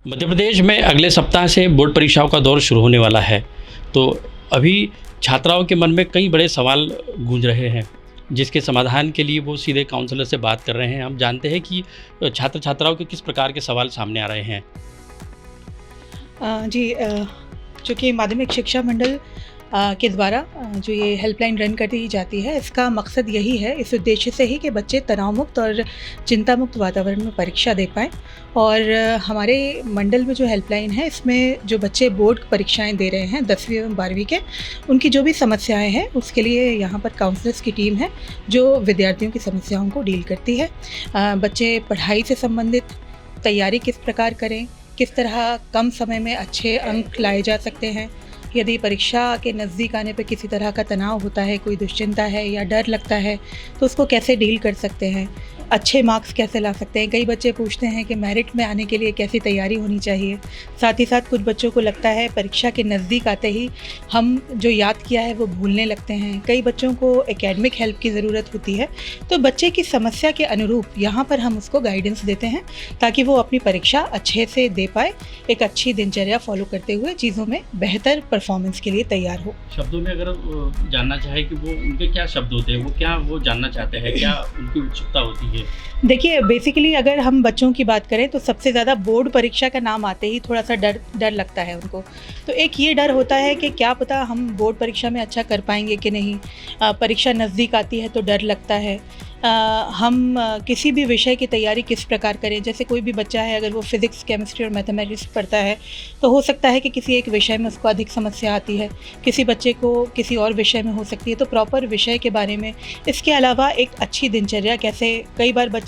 मध्य प्रदेश में अगले सप्ताह से बोर्ड परीक्षाओं का दौर शुरू होने वाला है। तो अभी छात्राओं के मन में कई बड़े सवाल गूंज रहे हैं, जिसके समाधान के लिए वो सीधे काउंसलर से बात कर रहे हैं। हम जानते हैं कि छात्र छात्राओं के किस प्रकार के सवाल सामने आ रहे हैं। जी, चूँकि माध्यमिक शिक्षा मंडल के द्वारा जो ये हेल्पलाइन रन कर दी जाती है, इसका मकसद यही है, इस उद्देश्य से ही कि बच्चे तनाव मुक्त और चिंता मुक्त वातावरण में परीक्षा दे पाएँ। और हमारे मंडल में जो हेल्पलाइन है, इसमें जो बच्चे बोर्ड परीक्षाएं दे रहे हैं 10वीं एवं 12वीं के, उनकी जो भी समस्याएं हैं उसके लिए यहाँ पर काउंसलर्स की टीम है जो विद्यार्थियों की समस्याओं को डील करती है। बच्चे पढ़ाई से संबंधित तैयारी किस प्रकार करें, किस तरह कम समय में अच्छे अंक लाए जा सकते हैं, यदि परीक्षा के नज़दीक आने पर किसी तरह का तनाव होता है, कोई दुश्चिंता है या डर लगता है, तो उसको कैसे डील कर सकते हैं, अच्छे मार्क्स कैसे ला सकते हैं। कई बच्चे पूछते हैं कि मेरिट में आने के लिए कैसी तैयारी होनी चाहिए। साथ ही साथ कुछ बच्चों को लगता है परीक्षा के नज़दीक आते ही हम जो याद किया है वो भूलने लगते हैं। कई बच्चों को एकेडमिक हेल्प की ज़रूरत होती है। तो बच्चे की समस्या के अनुरूप यहाँ पर हम उसको गाइडेंस देते हैं ताकि वो अपनी परीक्षा अच्छे से दे पाए, एक अच्छी दिनचर्या फॉलो करते हुए चीज़ों में बेहतर परफॉर्मेंस के लिए तैयार हो। शब्दों में अगर जानना चाहे कि वो उनके क्या शब्द होते हैं, वो क्या वो जानना चाहते हैं, क्या उनकी उत्सुकता होती है? देखिए, बेसिकली अगर हम बच्चों की बात करें तो सबसे ज़्यादा बोर्ड परीक्षा का नाम आते ही थोड़ा सा डर लगता है उनको। तो एक ये डर होता है कि क्या पता हम बोर्ड परीक्षा में अच्छा कर पाएंगे कि नहीं। परीक्षा नज़दीक आती है तो डर लगता है। हम किसी भी विषय की तैयारी किस प्रकार करें। जैसे कोई भी बच्चा है, अगर वो फिज़िक्स, केमिस्ट्री और मैथमेटिक्स पढ़ता है तो हो सकता है कि किसी एक विषय में उसको अधिक समस्या आती है, किसी बच्चे को किसी और विषय में हो सकती है। तो प्रॉपर विषय के बारे में, इसके अलावा एक अच्छी दिनचर्या कैसे, कई बार बच्चे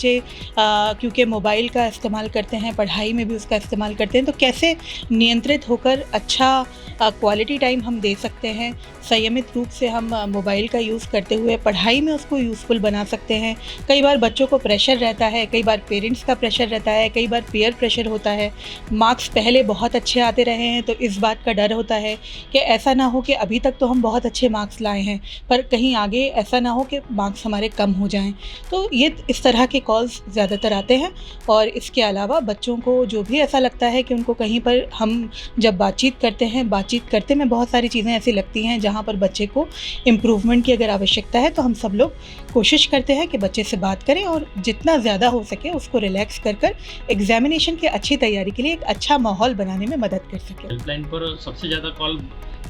क्योंकि मोबाइल का इस्तेमाल करते हैं, पढ़ाई में भी उसका इस्तेमाल करते हैं, तो कैसे नियंत्रित होकर अच्छा क्वालिटी टाइम हम दे सकते हैं, संयमित रूप से हम मोबाइल का यूज़ करते हुए पढ़ाई में उसको यूज़फुल बना सकते हैं। कई बार बच्चों को प्रेशर रहता है, कई बार पेरेंट्स का प्रेशर रहता है, कई बार पीयर प्रेशर होता है। मार्क्स पहले बहुत अच्छे आते रहे हैं तो इस बात का डर होता है कि ऐसा ना हो कि अभी तक तो हम बहुत अच्छे मार्क्स लाए हैं पर कहीं आगे ऐसा ना हो कि मार्क्स हमारे कम हो जाएं। तो ये इस तरह के कॉल्स ज़्यादातर आते हैं। और इसके अलावा बच्चों को जो भी ऐसा लगता है कि उनको कहीं पर, हम जब बातचीत करते हैं, बातचीत करते में बहुत सारी चीज़ें ऐसी लगती हैं जहाँ पर बच्चे को इम्प्रूवमेंट की अगर आवश्यकता है, तो हम सब लोग कोशिश करते हैं कि बच्चे से बात करें और जितना ज़्यादा हो सके उसको रिलैक्स कर एग्जामिनेशन की अच्छी तैयारी के लिए एक अच्छा माहौल बनाने में मदद कर सकें। हेल्पलाइन पर सबसे ज़्यादा कॉल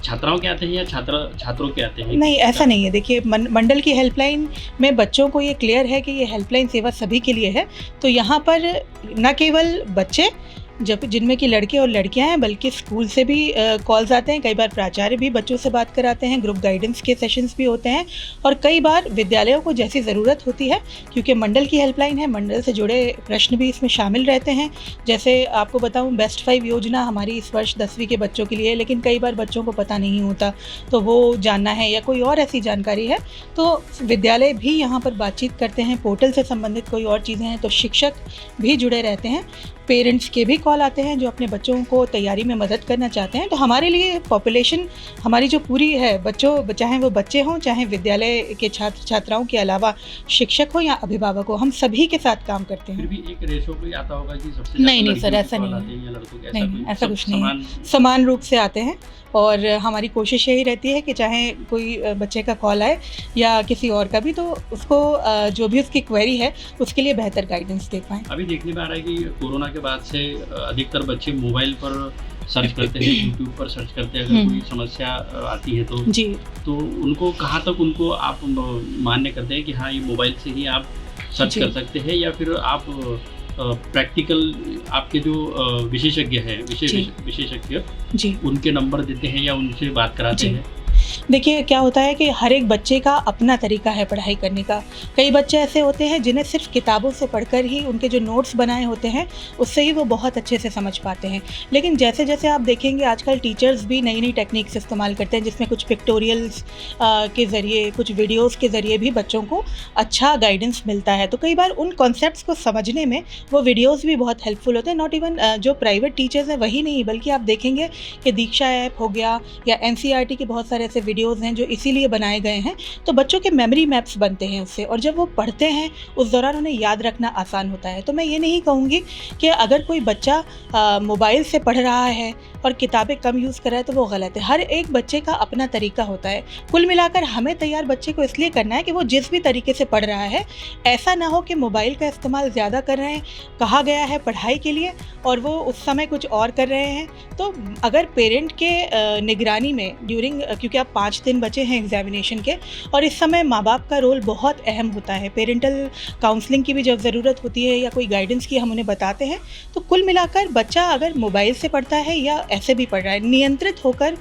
छात्राओं के आते हैं या छात्रों के आते हैं? नहीं, ऐसा नहीं है। देखिए, मंडल की हेल्पलाइन में बच्चों को ये क्लियर है कि ये हेल्पलाइन सेवा सभी के लिए है। तो यहाँ पर न केवल बच्चे जब जिनमें कि लड़के और लड़कियां हैं, बल्कि स्कूल से भी कॉल्स आते हैं। कई बार प्राचार्य भी बच्चों से बात कराते हैं, ग्रुप गाइडेंस के सेशंस भी होते हैं। और कई बार विद्यालयों को जैसी ज़रूरत होती है, क्योंकि मंडल की हेल्पलाइन है, मंडल से जुड़े प्रश्न भी इसमें शामिल रहते हैं। जैसे आपको बताऊं, बेस्ट 5 योजना हमारी इस वर्ष 10वीं के बच्चों के लिए है, लेकिन कई बार बच्चों को पता नहीं होता, तो वो जानना है या कोई और ऐसी जानकारी है तो विद्यालय भी यहाँ पर बातचीत करते हैं। पोर्टल से संबंधित कोई और चीज़ें हैं तो शिक्षक भी जुड़े रहते हैं। पेरेंट्स के भी कॉल आते हैं जो अपने बच्चों को तैयारी में मदद करना चाहते हैं। तो हमारे लिए पॉपुलेशन हमारी जो पूरी है, बच्चों, चाहे वो बच्चे हों, चाहे विद्यालय के छात्र छात्राओं के अलावा शिक्षक हो या अभिभावक हो, हम सभी के साथ काम करते हैं। फिर भी एक रेशो कोई आता होगा कि सबसे नहीं सर, ऐसा नहीं, ऐसा कुछ नहीं, समान रूप से आते हैं। और हमारी कोशिश यही रहती है कि चाहे कोई बच्चे का कॉल आए या किसी और का भी, तो उसको जो भी उसकी क्वेरी है उसके लिए बेहतर गाइडेंस दे पाएँ। अभी देखने में आ रहा है कि कोरोना के बाद से अधिकतर बच्चे मोबाइल पर सर्च करते हैं, यूट्यूब पर सर्च करते हैं अगर कोई समस्या आती है तो जी। तो उनको कहाँ तक उनको आप मान्य करते हैं कि हाँ, ये मोबाइल से ही आप सर्च कर सकते हैं, या फिर आप प्रैक्टिकल आपके जो विशेषज्ञ हैं, विशेषज्ञ जी, उनके नंबर देते हैं या उनसे बात कराते हैं? देखिए, क्या होता है कि हर एक बच्चे का अपना तरीका है पढ़ाई करने का। कई बच्चे ऐसे होते हैं जिन्हें सिर्फ किताबों से पढ़कर ही, उनके जो नोट्स बनाए होते हैं उससे ही वो बहुत अच्छे से समझ पाते हैं। लेकिन जैसे जैसे आप देखेंगे आजकल टीचर्स भी नई नई टेक्निक्स इस्तेमाल करते हैं, जिसमें कुछ पिक्टोरियल्स के ज़रिए, कुछ वीडियोज़ के ज़रिए भी बच्चों को अच्छा गाइडेंस मिलता है। तो कई बार उन कॉन्सेप्ट्स को समझने में वो वीडियोज़ भी बहुत हेल्पफुल होते हैं। नॉट इवन जो प्राइवेट टीचर्स हैं वही नहीं, बल्कि आप देखेंगे कि दीक्षा ऐप हो गया या NCERT के बहुत सारे ऐसे वीडियो वीडियोज़ हैं जो इसीलिए बनाए गए हैं, तो बच्चों के मेमोरी मैप्स बनते हैं उससे, और जब वो पढ़ते हैं उस दौरान उन्हें याद रखना आसान होता है। तो मैं ये नहीं कहूँगी कि अगर कोई बच्चा मोबाइल से पढ़ रहा है और किताबें कम यूज़ कर रहा है तो वो गलत है। हर एक बच्चे का अपना तरीका होता है। कुल मिलाकर हमें तैयार बच्चे को इसलिए करना है कि वो जिस भी तरीके से पढ़ रहा है, ऐसा ना हो कि मोबाइल का इस्तेमाल ज़्यादा कर रहे हैं, कहा गया है पढ़ाई के लिए, और वो उस समय कुछ और कर रहे हैं। तो अगर पेरेंट के निगरानी में ड्यूरिंग, क्योंकि अब 5 दिन बचे हैं एग्जामिनेशन के, और इस समय माँ बाप का रोल बहुत अहम होता है। पेरेंटल काउंसलिंग की भी जब ज़रूरत होती है या कोई गाइडेंस की हम उन्हें बताते हैं। तो कुल मिलाकर बच्चा अगर मोबाइल से पढ़ता है या ऐसे भी पढ़ रहा है, नियंत्रित होकर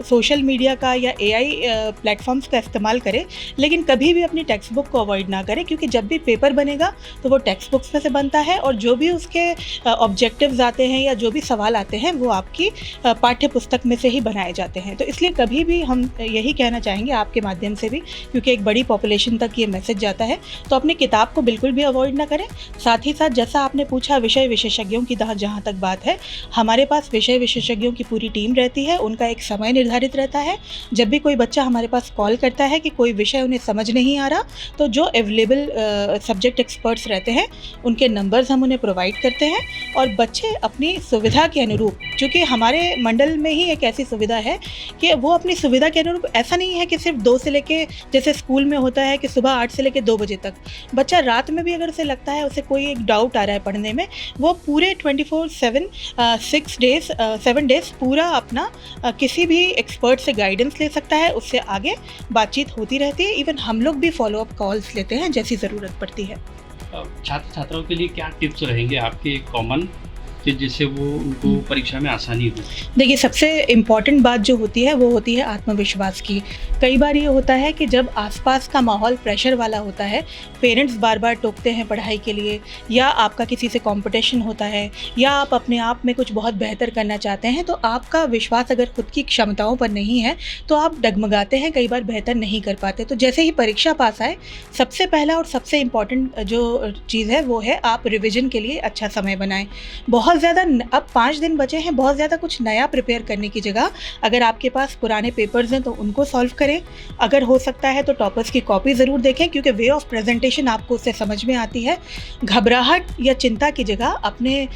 सोशल मीडिया का या AI प्लेटफॉर्म्स का इस्तेमाल करे, लेकिन कभी भी अपनी टेक्स्ट बुक को अवॉइड ना करे, क्योंकि जब भी पेपर बनेगा तो वो टेक्स्ट बुक्स में से बनता है, और जो भी उसके ऑब्जेक्टिव्स आते हैं या जो भी सवाल आते हैं वो आपकी पाठ्य पुस्तक में से ही बनाए जाते हैं। तो इसलिए कभी भी हम यही कहना चाहेंगे आपके माध्यम से भी, क्योंकि एक बड़ी पॉपुलेशन तक ये मैसेज जाता है, तो अपनी किताब को बिल्कुल भी अवॉइड ना करें। साथ ही साथ जैसा आपने पूछा विषय विशेषज्ञों की जहाँ तक बात है, हमारे पास विषय विशेषज्ञों की पूरी टीम रहती है। उनका एक समय निर्धारित रहता है। जब भी कोई बच्चा हमारे पास कॉल करता है कि कोई विषय उन्हें समझ नहीं आ रहा, तो जो अवेलेबल सब्जेक्ट एक्सपर्ट्स रहते हैं उनके नंबर्स हम उन्हें प्रोवाइड करते हैं, और बच्चे अपनी सुविधा के अनुरूप, क्योंकि हमारे मंडल में ही एक ऐसी सुविधा है कि वो अपनी सुविधा के अनुरूप, ऐसा नहीं है कि सिर्फ 2 से लेके, जैसे स्कूल में होता है कि सुबह 8 से लेके 2 बजे तक, बच्चा रात में भी अगर उसे लगता है, उसे कोई एक डाउट आ रहा है पढ़ने में, वो पूरे 24/7 7 डेज़ पूरा अपना किसी भी एक्सपर्ट से गाइडेंस ले सकता है। उससे आगे बातचीत होती रहती है। इवन हम लोग भी फॉलोअप कॉल्स लेते हैं जैसी ज़रूरत पड़ती है। छात्र छात्राओं के लिए क्या टिप्स रहेंगे आपके कॉमन, कि जिससे वो उनको परीक्षा में आसानी हो? देखिए, सबसे इम्पॉर्टेंट बात जो होती है वो होती है आत्मविश्वास की। कई बार ये होता है कि जब आसपास का माहौल प्रेशर वाला होता है, पेरेंट्स बार बार टोकते हैं पढ़ाई के लिए, या आपका किसी से कंपटीशन होता है, या आप अपने आप में कुछ बहुत बेहतर करना चाहते हैं, तो आपका विश्वास अगर खुद की क्षमताओं पर नहीं है तो आप डगमगाते हैं, कई बार बेहतर नहीं कर पाते। तो जैसे ही परीक्षा पास आए, सबसे पहला और सबसे इम्पॉर्टेंट जो चीज़ है वो है आप रिविज़न के लिए अच्छा समय बनाएं। बहुत ज़्यादा, अब 5 दिन बचे हैं, बहुत ज़्यादा कुछ नया प्रिपेयर करने की जगह अगर आपके पास पुराने पेपर्स हैं तो उनको सॉल्व करें। अगर हो सकता है तो टॉपर्स की कॉपी ज़रूर देखें, क्योंकि वे ऑफ प्रेजेंटेशन आपको उससे समझ में आती है। घबराहट या चिंता की जगह अपने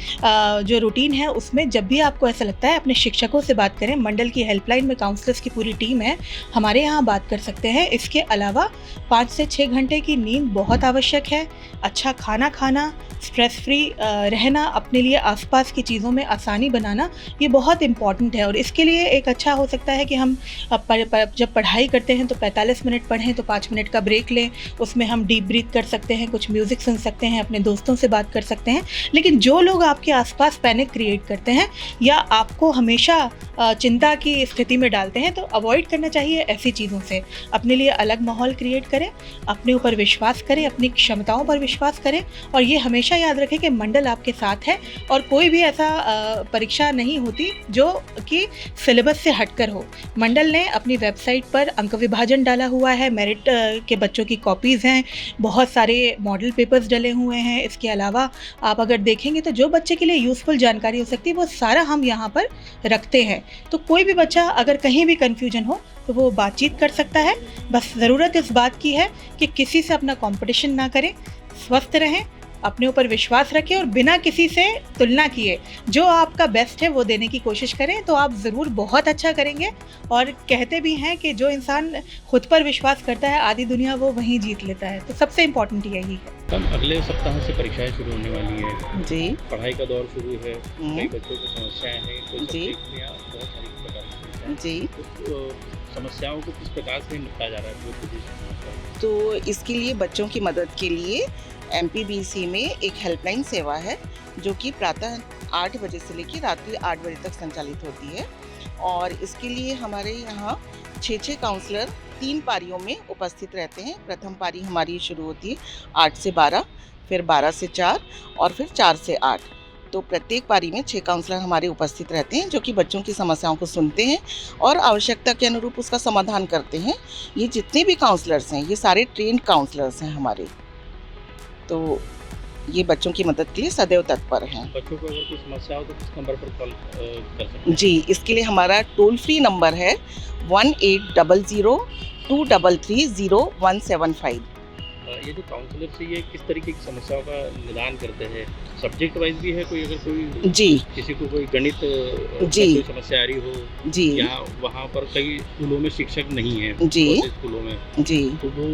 जो रूटीन है उसमें जब भी आपको ऐसा लगता है, अपने शिक्षकों से बात करें। मंडल की हेल्पलाइन में काउंसलर्स की पूरी टीम है, हमारे यहाँ बात कर सकते हैं। इसके अलावा 5 से 6 घंटे की नींद बहुत आवश्यक है। अच्छा खाना खाना, स्ट्रेस फ्री रहना, अपने लिए आसपास की चीज़ों में आसानी बनाना, ये बहुत इम्पॉर्टेंट है। और इसके लिए एक अच्छा हो सकता है कि हम जब पढ़ाई करते हैं तो 45 मिनट पढ़ें तो 5 मिनट का ब्रेक लें। उसमें हम डीप ब्रीथ कर सकते हैं, कुछ म्यूज़िक सुन सकते हैं, अपने दोस्तों से बात कर सकते हैं। लेकिन जो लोग आपके आसपास पैनिक क्रिएट करते हैं या आपको हमेशा चिंता की स्थिति में डालते हैं, तो अवॉइड करना चाहिए ऐसी चीज़ों से। अपने लिए अलग माहौल क्रिएट करें, अपने ऊपर विश्वास करें, अपनी क्षमताओं पर विश्वास करें, और ये हमेशा याद रखें कि मंडल आपके साथ है और कोई भी ऐसा परीक्षा नहीं होती जो कि सिलेबस से हटकर हो। मंडल ने अपनी वेबसाइट पर अंक विभाजन डाला हुआ है, मेरिट के बच्चों की कॉपीज़ हैं, बहुत सारे मॉडल पेपर्स डले हुए हैं। इसके अलावा आप अगर देखेंगे तो जो बच्चे के लिए यूज़फुल जानकारी हो सकती है वो सारा हम यहाँ पर रखते हैं। तो कोई भी बच्चा अगर कहीं भी कन्फ्यूजन हो तो वो बातचीत कर सकता है। बस ज़रूरत इस बात की है कि किसी से अपना कंपटीशन ना करें, स्वस्थ रहें, अपने ऊपर विश्वास रखें और बिना किसी से तुलना किए जो आपका बेस्ट है वो देने की कोशिश करें, तो आप ज़रूर बहुत अच्छा करेंगे। और कहते भी हैं कि जो इंसान खुद पर विश्वास करता है आधी दुनिया वो वहीं जीत लेता है। तो सबसे इम्पोर्टेंट यही है। कल अगले सप्ताह से परीक्षाएं शुरू होने वाली है जी, पढ़ाई का दौर शुरू है, कई बच्चों को समस्याएं हैं, कोई जी। सब्जेक्ट में बहुत सारी प्रकार की समस्याएं हैं। जी। तो समस्याओं को किस प्रकार से निपटा जा रहा है पूरे प्रदेश में? तो इसके लिए बच्चों की मदद के लिए MPBC में एक हेल्पलाइन सेवा है जो कि प्रातः 8 बजे से लेकर रात्रि 8 बजे तक संचालित होती है। और इसके लिए हमारे यहाँ 6 काउंसलर 3 पारियों में उपस्थित रहते हैं। प्रथम पारी हमारी शुरू होती है 8 से 12, फिर 12 से 4 और फिर 4 से 8। तो प्रत्येक पारी में 6 काउंसलर हमारे उपस्थित रहते हैं जो कि बच्चों की समस्याओं को सुनते हैं और आवश्यकता के अनुरूप उसका समाधान करते हैं। ये जितने भी काउंसलर्स हैं ये सारे ट्रेंड काउंसलर्स हैं हमारे। तो ये बच्चों की मदद के लिए सदैव तत्पर हैं। बच्चों को अगर कोई समस्या हो तो किस नंबर पर कॉल कर सकते हैं? जी, इसके लिए हमारा टोल फ्री नंबर है 1800-233-0175। ये जो काउंसलर से ये किस तरीके की समस्याओं का निदान करते हैं? सब्जेक्ट वाइज भी है कोई, अगर कोई जी किसी को कोई गणित में जी कोई समस्या आ रही हो जी या वहाँ पर कई स्कूलों में शिक्षक नहीं है, जी बहुत से स्कूलों में, जी तो वो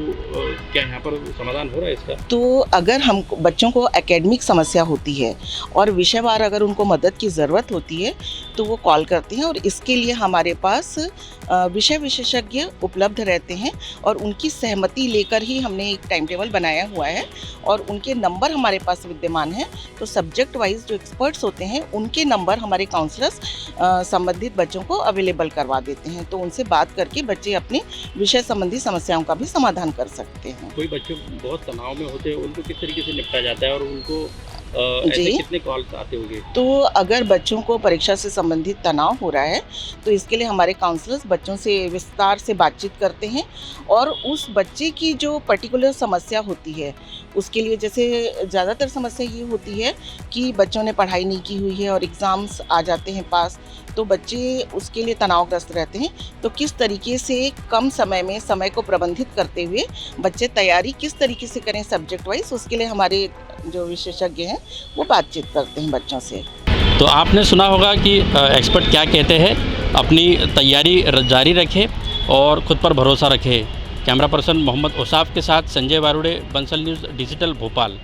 क्या यहाँ पर समाधान हो रहा है इसका? तो अगर हम बच्चों को एकेडमिक समस्या होती है और विषयवार अगर उनको मदद की ज़रूरत होती है तो वो कॉल करते हैं, और इसके लिए हमारे पास विषय विशेषज्ञ उपलब्ध रहते हैं और उनकी सहमति लेकर ही हमने एक टाइम टेबल बनाया हुआ है और उनके नंबर हमारे पास विद्यमान है। तो सब्जेक्ट वाइज जो एक्सपर्ट्स होते हैं उनके नंबर हमारे काउंसलर्स संबंधित बच्चों को अवेलेबल करवा देते हैं, तो उनसे बात करके बच्चे अपनी विषय संबंधी समस्याओं का भी समाधान कर सकते हैं। कोई बच्चे बहुत तनाव में होते हैं, उनको किस तरीके से निपटा जाता है और उनको ऐसे कितने कॉल्स आते होंगे? तो अगर बच्चों को परीक्षा से संबंधित तनाव हो रहा है तो इसके लिए हमारे काउंसलर्स बच्चों से विस्तार से बातचीत करते हैं और उस बच्चे की जो पर्टिकुलर समस्या होती है उसके लिए, जैसे ज़्यादातर समस्या ये होती है कि बच्चों ने पढ़ाई नहीं की हुई है और एग्ज़ाम्स आ जाते हैं पास, तो बच्चे उसके लिए तनावग्रस्त रहते हैं। तो किस तरीके से कम समय में समय को प्रबंधित करते हुए बच्चे तैयारी किस तरीके से करें सब्जेक्ट वाइज, उसके लिए हमारे जो विशेषज्ञ हैं वो बातचीत करते हैं बच्चों से। तो आपने सुना होगा कि एक्सपर्ट क्या कहते हैं, अपनी तैयारी जारी रखें और ख़ुद पर भरोसा रखें। कैमरा पर्सन मोहम्मद औसाफ के साथ संजय वारुड़े, बंसल न्यूज़ डिजिटल, भोपाल।